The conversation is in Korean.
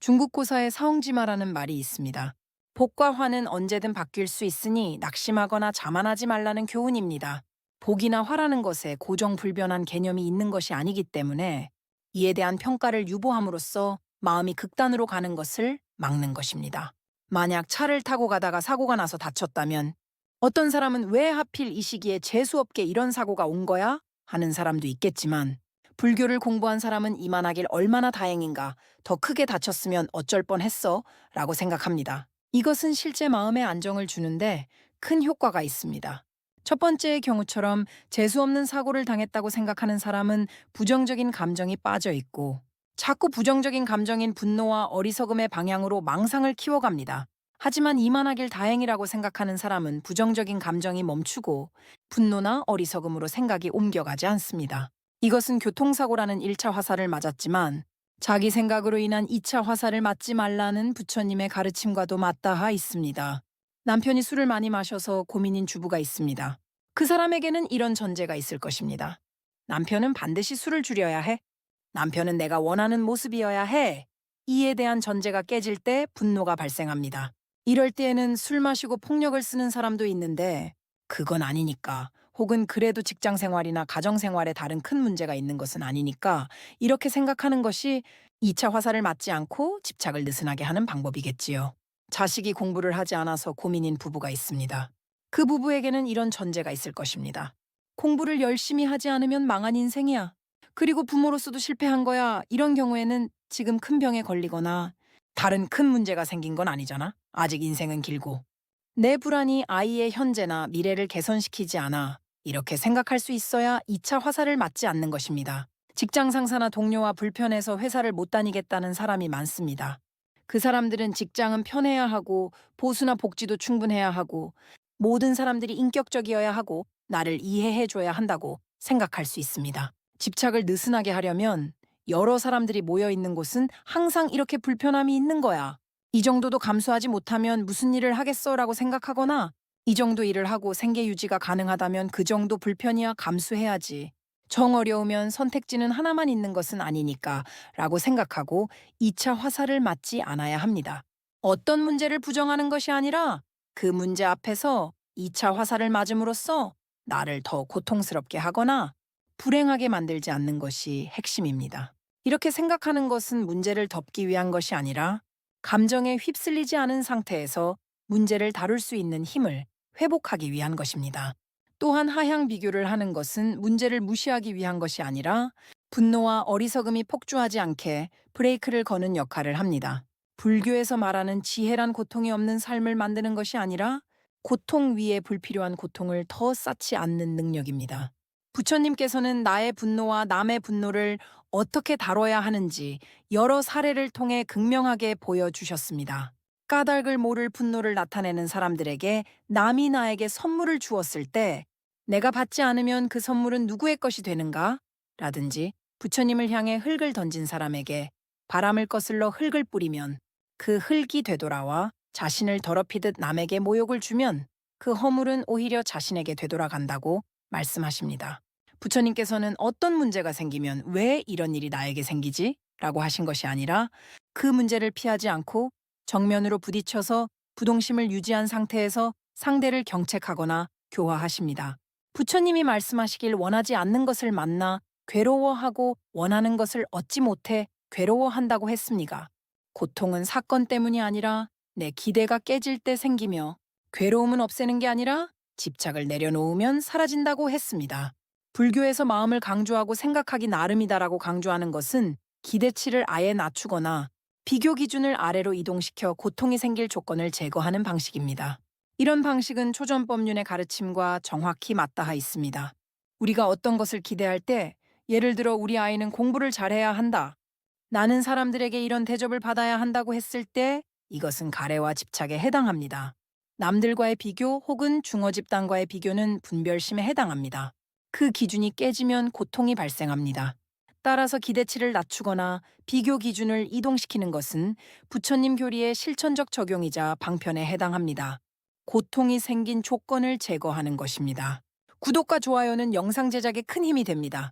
중국 고사에 사홍지마라는 말이 있습니다. 복과 화는 언제든 바뀔 수 있으니 낙심하거나 자만하지 말라는 교훈입니다. 복이나 화라는 것에 고정불변한 개념이 있는 것이 아니기 때문에 이에 대한 평가를 유보함으로써 마음이 극단으로 가는 것을 막는 것입니다. 만약 차를 타고 가다가 사고가 나서 다쳤다면 어떤 사람은 왜 하필 이 시기에 재수없게 이런 사고가 온 거야? 하는 사람도 있겠지만 불교를 공부한 사람은 이만하길 얼마나 다행인가, 더 크게 다쳤으면 어쩔 뻔했어 라고 생각합니다. 이것은 실제 마음의 안정을 주는데 큰 효과가 있습니다. 첫 번째의 경우처럼 재수없는 사고를 당했다고 생각하는 사람은 부정적인 감정이 빠져 있고 자꾸 부정적인 감정인 분노와 어리석음의 방향으로 망상을 키워갑니다. 하지만 이만하길 다행이라고 생각하는 사람은 부정적인 감정이 멈추고 분노나 어리석음으로 생각이 옮겨가지 않습니다. 이것은 교통사고라는 1차 화살을 맞았지만 자기 생각으로 인한 2차 화살을 맞지 말라는 부처님의 가르침과도 맞닿아 있습니다. 남편이 술을 많이 마셔서 고민인 주부가 있습니다. 그 사람에게는 이런 전제가 있을 것입니다. 남편은 반드시 술을 줄여야 해. 남편은 내가 원하는 모습이어야 해. 이에 대한 전제가 깨질 때 분노가 발생합니다. 이럴 때에는 술 마시고 폭력을 쓰는 사람도 있는데 그건 아니니까, 혹은 그래도 직장 생활이나 가정 생활에 다른 큰 문제가 있는 것은 아니니까 이렇게 생각하는 것이 2차 화살을 맞지 않고 집착을 느슨하게 하는 방법이겠지요. 자식이 공부를 하지 않아서 고민인 부부가 있습니다. 그 부부에게는 이런 전제가 있을 것입니다. 공부를 열심히 하지 않으면 망한 인생이야. 그리고 부모로서도 실패한 거야. 이런 경우에는 지금 큰 병에 걸리거나 다른 큰 문제가 생긴 건 아니잖아. 아직 인생은 길고. 내 불안이 아이의 현재나 미래를 개선시키지 않아. 이렇게 생각할 수 있어야 2차 화살을 맞지 않는 것입니다. 직장 상사나 동료와 불편해서 회사를 못 다니겠다는 사람이 많습니다. 그 사람들은 직장은 편해야 하고 보수나 복지도 충분해야 하고 모든 사람들이 인격적이어야 하고 나를 이해해줘야 한다고 생각할 수 있습니다. 집착을 느슨하게 하려면 여러 사람들이 모여 있는 곳은 항상 이렇게 불편함이 있는 거야. 이 정도도 감수하지 못하면 무슨 일을 하겠어라고 생각하거나 이 정도 일을 하고 생계 유지가 가능하다면 그 정도 불편이야 감수해야지. 정 어려우면 선택지는 하나만 있는 것은 아니니까 라고 생각하고 2차 화살을 맞지 않아야 합니다. 어떤 문제를 부정하는 것이 아니라 그 문제 앞에서 2차 화살을 맞음으로써 나를 더 고통스럽게 하거나 불행하게 만들지 않는 것이 핵심입니다. 이렇게 생각하는 것은 문제를 덮기 위한 것이 아니라 감정에 휩쓸리지 않은 상태에서 문제를 다룰 수 있는 힘을 회복하기 위한 것입니다. 또한 하향 비교를 하는 것은 문제를 무시하기 위한 것이 아니라 분노와 어리석음이 폭주하지 않게 브레이크를 거는 역할을 합니다. 불교에서 말하는 지혜란 고통이 없는 삶을 만드는 것이 아니라 고통 위에 불필요한 고통을 더 쌓지 않는 능력입니다. 부처님께서는 나의 분노와 남의 분노를 어떻게 다뤄야 하는지 여러 사례를 통해 극명하게 보여주셨습니다. 까닭을 모를 분노를 나타내는 사람들에게 남이 나에게 선물을 주었을 때 내가 받지 않으면 그 선물은 누구의 것이 되는가? 라든지 부처님을 향해 흙을 던진 사람에게 바람을 거슬러 흙을 뿌리면 그 흙이 되돌아와 자신을 더럽히듯 남에게 모욕을 주면 그 허물은 오히려 자신에게 되돌아간다고 말씀하십니다. 부처님께서는 어떤 문제가 생기면 왜 이런 일이 나에게 생기지? 라고 하신 것이 아니라 그 문제를 피하지 않고 정면으로 부딪혀서 부동심을 유지한 상태에서 상대를 경책하거나 교화하십니다. 부처님이 말씀하시길 원하지 않는 것을 만나 괴로워하고 원하는 것을 얻지 못해 괴로워한다고 했습니까? 고통은 사건 때문이 아니라 내 기대가 깨질 때 생기며 괴로움은 없애는 게 아니라 집착을 내려놓으면 사라진다고 했습니다. 불교에서 마음을 강조하고 생각하기 나름이다라고 강조하는 것은 기대치를 아예 낮추거나 비교 기준을 아래로 이동시켜 고통이 생길 조건을 제거하는 방식입니다. 이런 방식은 초전법륜의 가르침과 정확히 맞닿아 있습니다. 우리가 어떤 것을 기대할 때, 예를 들어 우리 아이는 공부를 잘해야 한다. 나는 사람들에게 이런 대접을 받아야 한다고 했을 때 이것은 가래와 집착에 해당합니다. 남들과의 비교 혹은 중어 집단과의 비교는 분별심에 해당합니다. 그 기준이 깨지면 고통이 발생합니다. 따라서 기대치를 낮추거나 비교 기준을 이동시키는 것은 부처님 교리의 실천적 적용이자 방편에 해당합니다. 고통이 생긴 조건을 제거하는 것입니다. 구독과 좋아요는 영상 제작에 큰 힘이 됩니다.